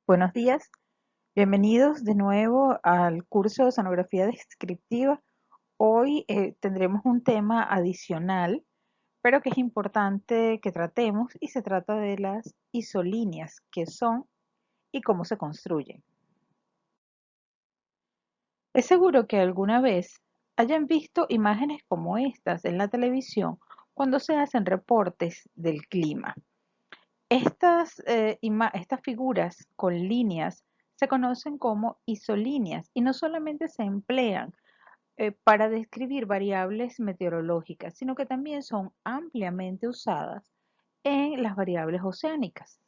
Buenos días, bienvenidos de nuevo al curso de sonografía descriptiva. Hoy tendremos un tema adicional, pero que es importante que tratemos y se trata de las isolíneas, qué son y cómo se construyen. Es seguro que alguna vez hayan visto imágenes como estas en la televisión cuando se hacen reportes del clima. Estas figuras con líneas se conocen como isolíneas y no solamente se emplean para describir variables meteorológicas, sino que también son ampliamente usadas en las variables oceánicas.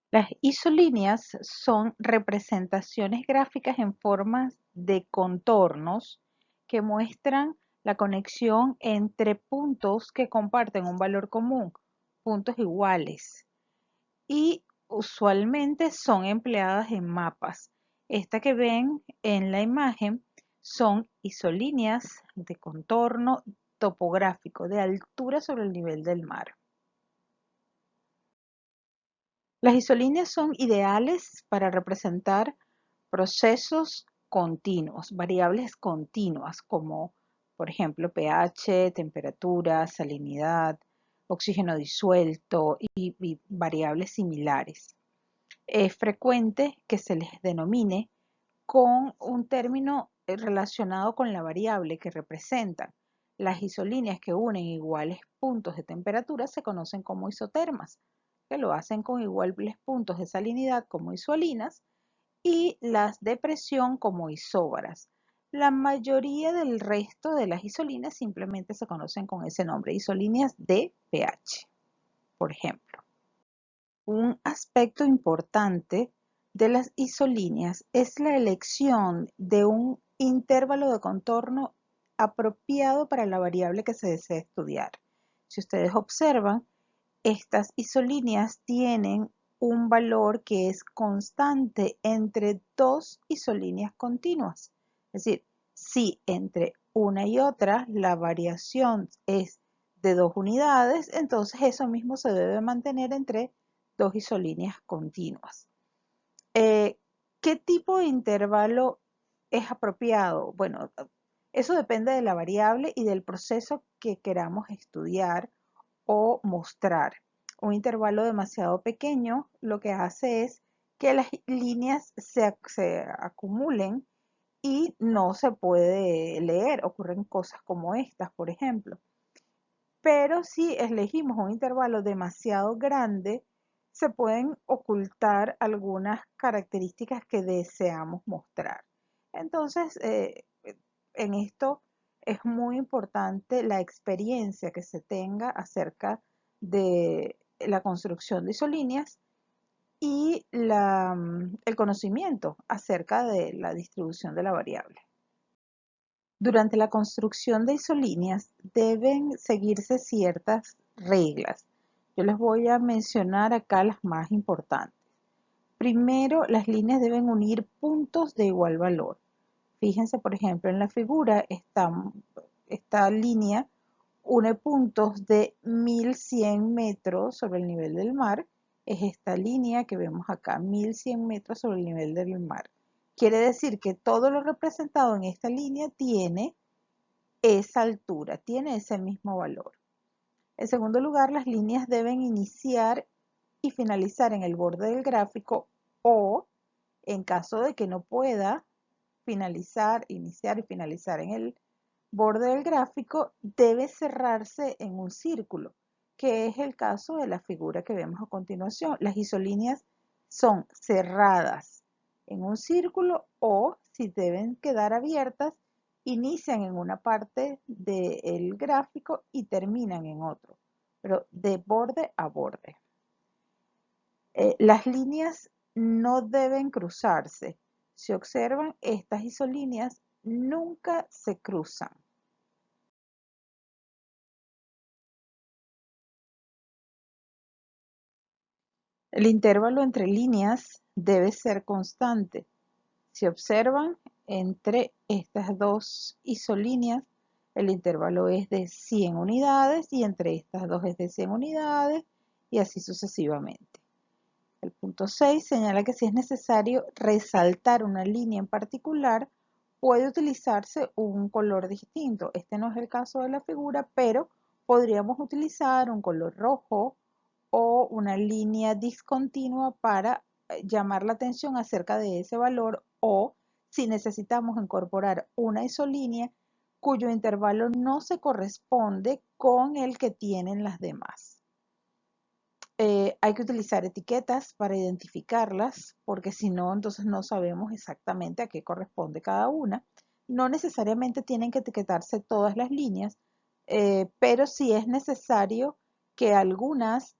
Las isolíneas son representaciones gráficas en formas de contornos que muestran la conexión entre puntos que comparten un valor común, puntos iguales, y usualmente son empleadas en mapas. Esta que ven en la imagen son isolíneas de contorno topográfico de altura sobre el nivel del mar. Las isolíneas son ideales para representar procesos continuos, variables continuas como por ejemplo pH, temperatura, salinidad, oxígeno disuelto y variables similares. Es frecuente que se les denomine con un término relacionado con la variable que representan. Las isolíneas que unen iguales puntos de temperatura se conocen como isotermas, que lo hacen con iguales puntos de salinidad como isolinas y las de presión como isóbaras. La mayoría del resto de las isolinas simplemente se conocen con ese nombre, isolíneas de pH, por ejemplo. Un aspecto importante de las isolíneas es la elección de un intervalo de contorno apropiado para la variable que se desea estudiar. Si ustedes observan, estas isolíneas tienen un valor que es constante entre dos isolíneas continuas. Es decir, si entre una y otra la variación es de 2 unidades, entonces eso mismo se debe mantener entre dos isolíneas continuas. ¿Qué tipo de intervalo es apropiado? Bueno, eso depende de la variable y del proceso que queramos estudiar o mostrar. Un intervalo demasiado pequeño lo que hace es que las líneas se acumulen y no se puede leer. Ocurren cosas como estas, por ejemplo. Pero si elegimos un intervalo demasiado grande, se pueden ocultar algunas características que deseamos mostrar. Entonces, en esto es muy importante la experiencia que se tenga acerca de la construcción de isolíneas y el conocimiento acerca de la distribución de la variable. Durante la construcción de isolíneas deben seguirse ciertas reglas. Yo les voy a mencionar acá las más importantes. Primero, las líneas deben unir puntos de igual valor. Fíjense, por ejemplo, en la figura, esta línea une puntos de 1100 metros sobre el nivel del mar. Es esta línea que vemos acá, 1100 metros sobre el nivel del mar. Quiere decir que todo lo representado en esta línea tiene esa altura, tiene ese mismo valor. En segundo lugar, las líneas deben iniciar y finalizar en el borde del gráfico o, en caso de que no pueda iniciar y finalizar en el borde del gráfico, debe cerrarse en un círculo, que es el caso de la figura que vemos a continuación. Las isolíneas son cerradas en un círculo o, si deben quedar abiertas, inician en una parte del gráfico y terminan en otro, pero de borde a borde. Las líneas no deben cruzarse. Si observan, estas isolíneas nunca se cruzan. El intervalo entre líneas debe ser constante. Si observan, entre estas dos isolíneas, el intervalo es de 100 unidades y entre estas dos es de 100 unidades y así sucesivamente. punto 6 señala que si es necesario resaltar una línea en particular, puede utilizarse un color distinto. Este no es el caso de la figura, pero podríamos utilizar un color rojo o una línea discontinua para llamar la atención acerca de ese valor, o si necesitamos incorporar una isolínea cuyo intervalo no se corresponde con el que tienen las demás. Hay que utilizar etiquetas para identificarlas, porque si no, entonces no sabemos exactamente a qué corresponde cada una. No necesariamente tienen que etiquetarse todas las líneas, pero sí es necesario que algunas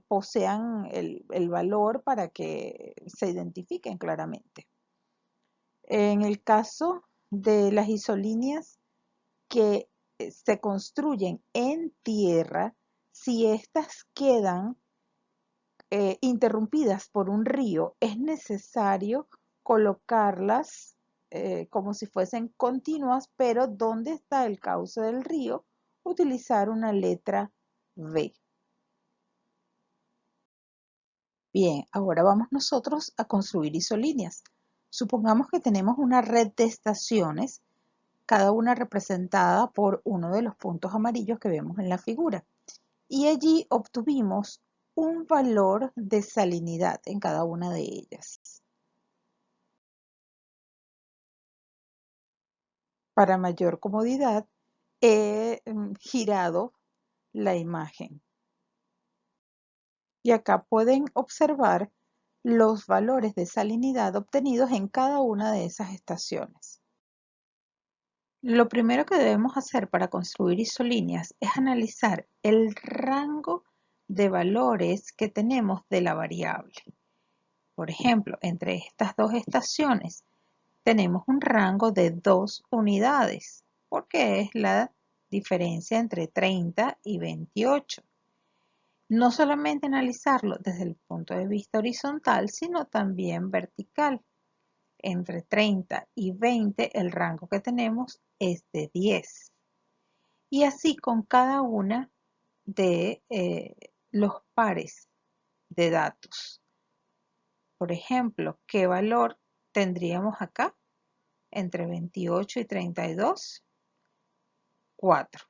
posean el valor para que se identifiquen claramente. En el caso de las isolíneas que se construyen en tierra, si éstas quedan interrumpidas por un río, es necesario colocarlas como si fuesen continuas, pero donde está el cauce del río, utilizar una letra V. Bien, ahora vamos nosotros a construir isolíneas. Supongamos que tenemos una red de estaciones, cada una representada por uno de los puntos amarillos que vemos en la figura. Y allí obtuvimos un valor de salinidad en cada una de ellas. Para mayor comodidad, he girado la imagen. Y acá pueden observar los valores de salinidad obtenidos en cada una de esas estaciones. Lo primero que debemos hacer para construir isolíneas es analizar el rango de valores que tenemos de la variable. Por ejemplo, entre estas dos estaciones tenemos un rango de 2 unidades, porque es la diferencia entre 30 y 28. No solamente analizarlo desde el punto de vista horizontal, sino también vertical. Entre 30 y 20 el rango que tenemos es de 10. Y así con cada una de los pares de datos. Por ejemplo, ¿qué valor tendríamos acá? Entre 28 y 32, 4.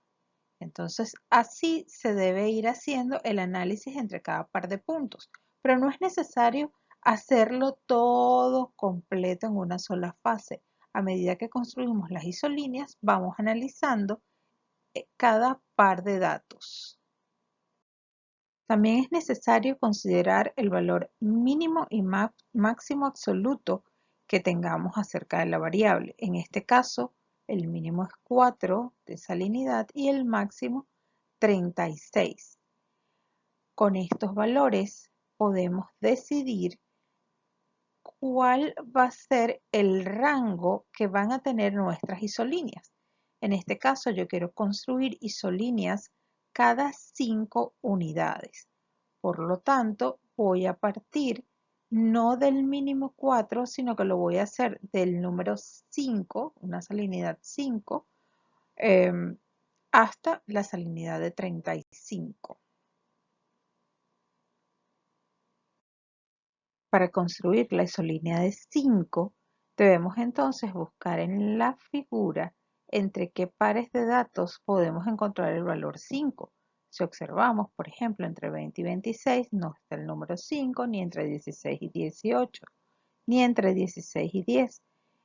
Entonces, así se debe ir haciendo el análisis entre cada par de puntos, pero no es necesario hacerlo todo completo en una sola fase. A medida que construimos las isolíneas, vamos analizando cada par de datos. También es necesario considerar el valor mínimo y máximo absoluto que tengamos acerca de la variable. En este caso, el mínimo es 4 de salinidad y el máximo 36. Con estos valores podemos decidir cuál va a ser el rango que van a tener nuestras isolíneas. En este caso, yo quiero construir isolíneas cada 5 unidades. Por lo tanto, voy a partir no del mínimo 4, sino que lo voy a hacer del número 5, una salinidad 5, hasta la salinidad de 35. Para construir la isolínea de 5, debemos entonces buscar en la figura entre qué pares de datos podemos encontrar el valor 5. Si observamos, por ejemplo, entre 20 y 26 no está el número 5, ni entre 16 y 18, ni entre 16 y 10.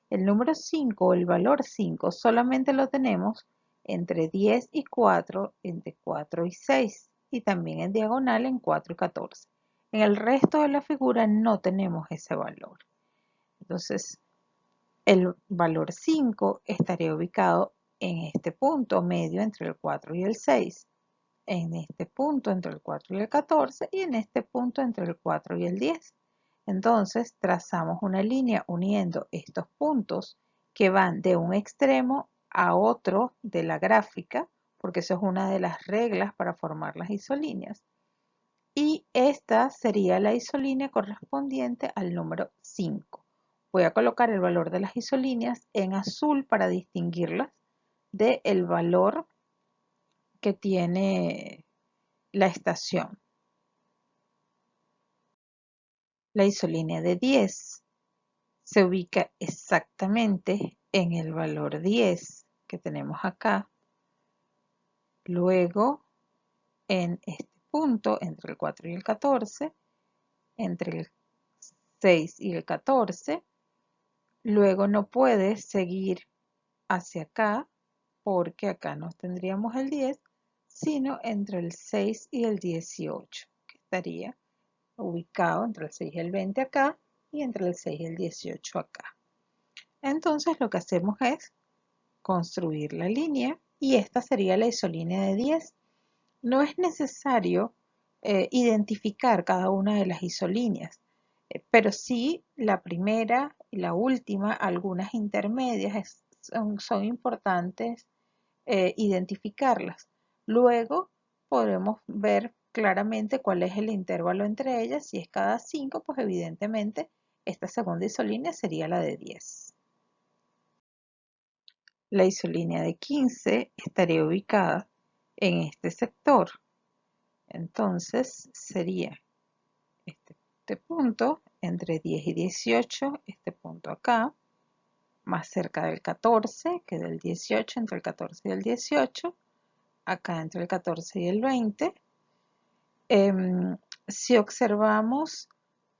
El número 5 o el valor 5 solamente lo tenemos entre 10 y 4, entre 4 y 6, y también en diagonal en 4 y 14. En el resto de la figura no tenemos ese valor. Entonces, el valor 5 estaría ubicado en este punto medio entre el 4 y el 6, en este punto entre el 4 y el 14 y en este punto entre el 4 y el 10. Entonces, trazamos una línea uniendo estos puntos que van de un extremo a otro de la gráfica, porque eso es una de las reglas para formar las isolíneas. Y esta sería la isolínea correspondiente al número 5. Voy a colocar el valor de las isolíneas en azul para distinguirlas del valor que tiene la estación. La isolínea de 10 se ubica exactamente en el valor 10 que tenemos acá. Luego, en este punto, entre el 4 y el 14, entre el 6 y el 14, luego no puede seguir hacia acá, porque acá no tendríamos el 10, sino entre el 6 y el 18, que estaría ubicado entre el 6 y el 20 acá, y entre el 6 y el 18 acá. Entonces lo que hacemos es construir la línea, y esta sería la isolínea de 10. No es necesario identificar cada una de las isolíneas, pero sí la primera y la última, algunas intermedias, son importantes identificarlas. Luego podremos ver claramente cuál es el intervalo entre ellas. Si es cada 5, pues evidentemente esta segunda isolínea sería la de 10. La isolínea de 15 estaría ubicada en este sector. Entonces sería este punto entre 10 y 18, este punto acá, más cerca del 14 que del 18, entre el 14 y el 18, acá entre el 14 y el 20. Si observamos,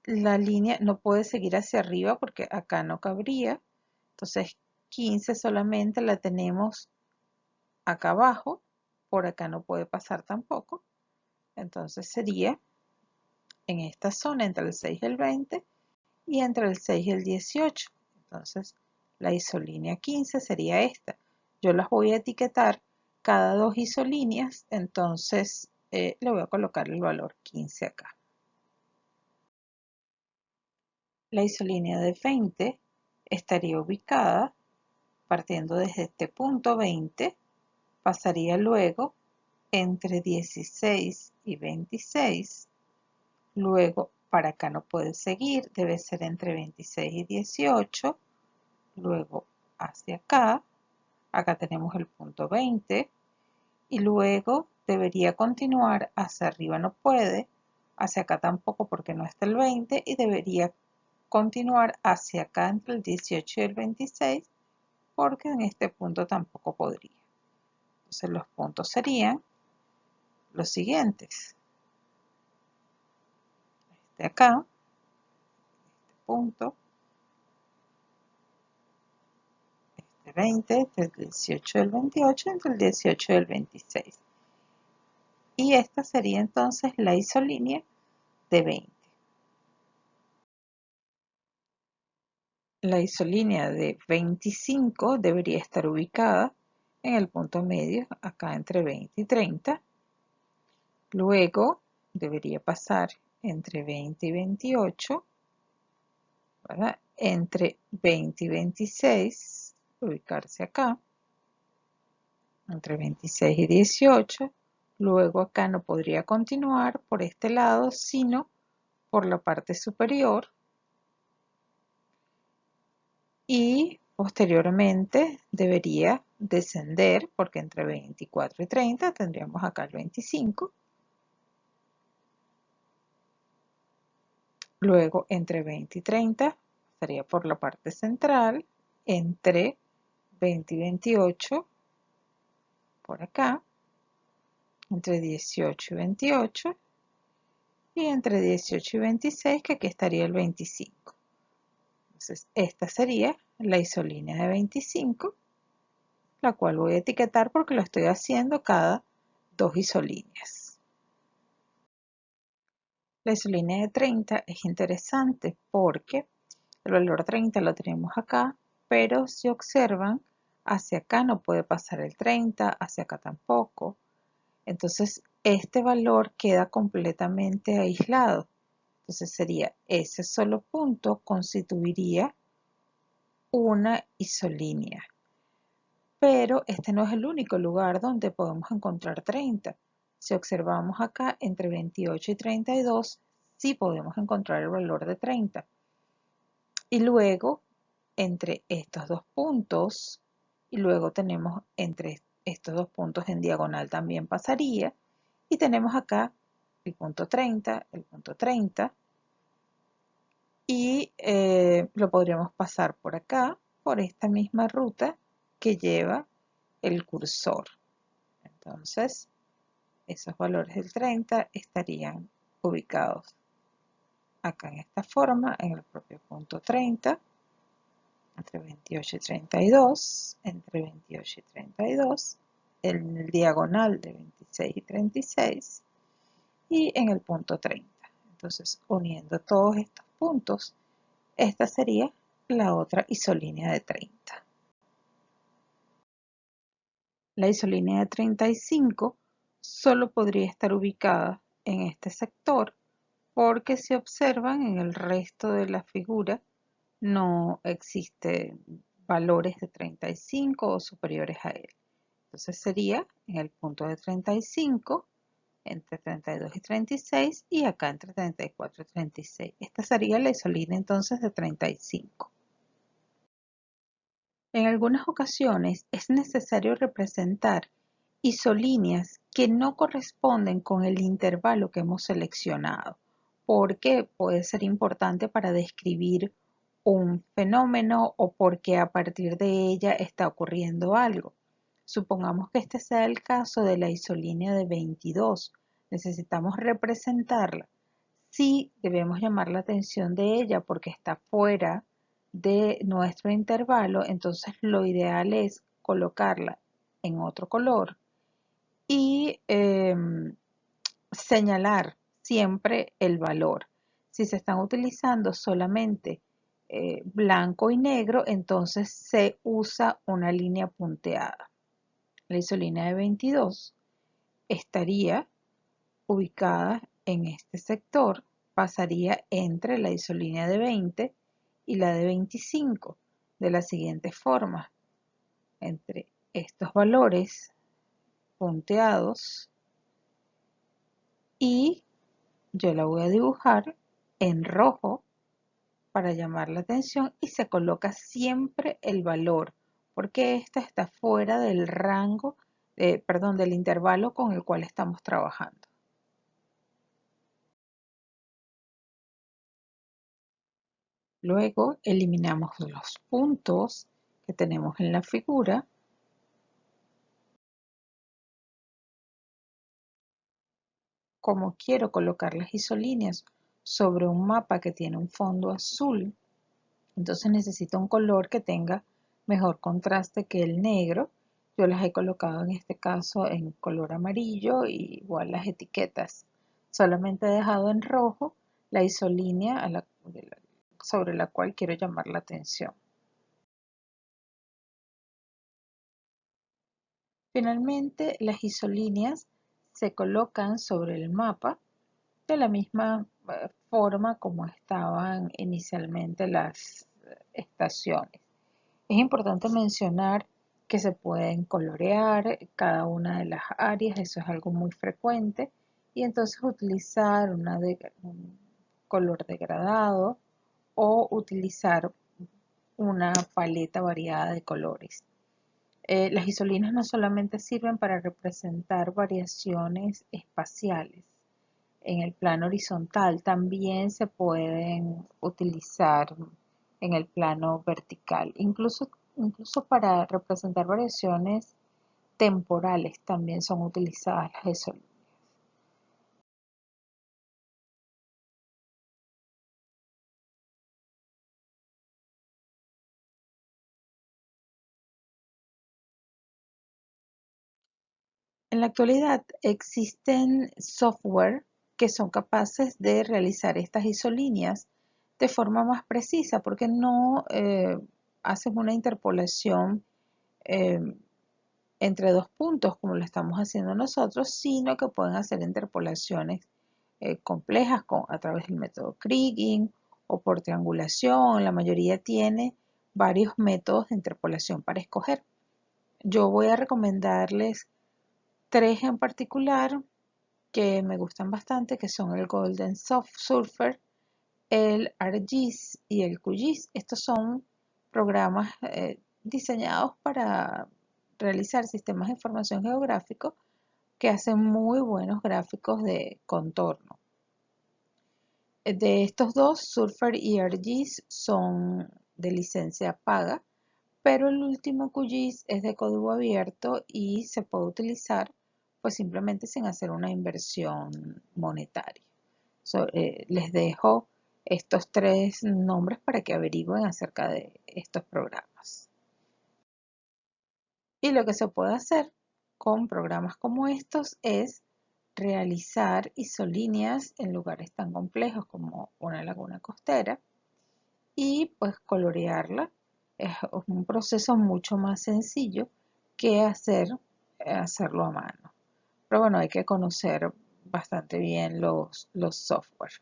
la línea no puede seguir hacia arriba porque acá no cabría. Entonces 15 solamente la tenemos acá abajo, por acá no puede pasar tampoco. Entonces sería en esta zona entre el 6 y el 20 y entre el 6 y el 18. Entonces la isolínea 15 sería esta. Yo las voy a etiquetar cada dos isolíneas, entonces le voy a colocar el valor 15 acá. La isolínea de 20 estaría ubicada partiendo desde este punto 20, pasaría luego entre 16 y 26, luego para acá no puede seguir, debe ser entre 26 y 18, luego hacia acá, acá tenemos el punto 20, y luego debería continuar hacia arriba, no puede, hacia acá tampoco porque no está el 20, y debería continuar hacia acá entre el 18 y el 26, porque en este punto tampoco podría. Entonces los puntos serían los siguientes. Este acá, este punto, este 20, entre el 18 y el 28, entre el 18 y el 26. Y esta sería entonces la isolínea de 20. La isolínea de 25 debería estar ubicada en el punto medio, acá entre 20 y 30. Luego debería pasar entre 20 y 28, ¿verdad? Entre 20 y 26, ubicarse acá, entre 26 y 18. Luego acá no podría continuar por este lado, sino por la parte superior, y posteriormente debería descender porque entre 24 y 30 tendríamos acá el 25. Luego entre 20 y 30 estaría por la parte central, entre 20 y 28 por acá, entre 18 y 28, y entre 18 y 26, que aquí estaría el 25. Entonces esta sería la isolínea de 25, la cual voy a etiquetar porque lo estoy haciendo cada dos isolíneas. La isolínea de 30 es interesante porque el valor 30 lo tenemos acá, pero si observan, hacia acá no puede pasar el 30, hacia acá tampoco. Entonces este valor queda completamente aislado. Entonces sería ese solo punto constituiría una isolínea. Pero este no es el único lugar donde podemos encontrar 30. Si observamos acá entre 28 y 32, sí podemos encontrar el valor de 30. Y luego entre estos dos puntos, y luego tenemos entre estos dos puntos en diagonal también pasaría, y tenemos acá el punto 30, y lo podríamos pasar por acá, por esta misma ruta que lleva el cursor. Entonces, esos valores del 30 estarían ubicados acá en esta forma, en el propio punto 30, entre 28 y 32, entre 28 y 32, en el diagonal de 26 y 36 y en el punto 30. Entonces, uniendo todos estos puntos, esta sería la otra isolínea de 30. La isolínea de 35 solo podría estar ubicada en este sector porque si observan en el resto de la figura no existen valores de 35 o superiores a él. Entonces sería en el punto de 35, entre 32 y 36 y acá entre 34 y 36. Esta sería la isolínea entonces de 35. En algunas ocasiones es necesario representar isolíneas que no corresponden con el intervalo que hemos seleccionado, porque puede ser importante para describir un fenómeno o porque a partir de ella está ocurriendo algo. Supongamos que este sea el caso de la isolínea de 22. Necesitamos representarla. Sí, debemos llamar la atención de ella porque está fuera de nuestro intervalo, entonces lo ideal es colocarla en otro color y señalar siempre el valor. Si se están utilizando solamente blanco y negro, entonces se usa una línea punteada. La isolínea de 22 estaría ubicada en este sector, pasaría entre la isolínea de 20 y la de 25 de la siguiente forma. Entre estos valores punteados y yo la voy a dibujar en rojo para llamar la atención y se coloca siempre el valor porque esta está fuera del rango, perdón, del intervalo con el cual estamos trabajando. Luego eliminamos los puntos que tenemos en la figura. Como quiero colocar las isolíneas sobre un mapa que tiene un fondo azul, entonces necesito un color que tenga mejor contraste que el negro. Yo las he colocado en este caso en color amarillo y igual las etiquetas. Solamente he dejado en rojo la isolínea sobre la cual quiero llamar la atención. Finalmente, las isolíneas se colocan sobre el mapa de la misma forma como estaban inicialmente las estaciones. Es importante mencionar que se pueden colorear cada una de las áreas, eso es algo muy frecuente, y entonces utilizar un color degradado o utilizar una paleta variada de colores. Las isolíneas no solamente sirven para representar variaciones espaciales en el plano horizontal, también se pueden utilizar en el plano vertical, incluso para representar variaciones temporales también son utilizadas las isolíneas. En la actualidad existen software que son capaces de realizar estas isolíneas de forma más precisa porque no hacen una interpolación eh, entre dos puntos como lo estamos haciendo nosotros, sino que pueden hacer interpolaciones complejas a través del método Kriging o por triangulación. La mayoría tiene varios métodos de interpolación para escoger. Yo voy a recomendarles tres en particular que me gustan bastante, que son el Golden Surfer, el ArcGIS y el QGIS. Estos son programas diseñados para realizar sistemas de información geográfico que hacen muy buenos gráficos de contorno. De estos dos, Surfer y ArcGIS son de licencia paga, pero el último QGIS es de código abierto y se puede utilizar pues simplemente sin hacer una inversión monetaria. Les dejo estos tres nombres para que averigüen acerca de estos programas. Y lo que se puede hacer con programas como estos es realizar isolíneas en lugares tan complejos como una laguna costera y pues colorearla. Es un proceso mucho más sencillo que hacerlo a mano. Pero bueno, hay que conocer bastante bien los software.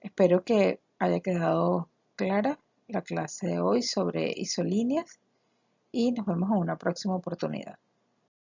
Espero que haya quedado clara la clase de hoy sobre isolíneas y nos vemos en una próxima oportunidad.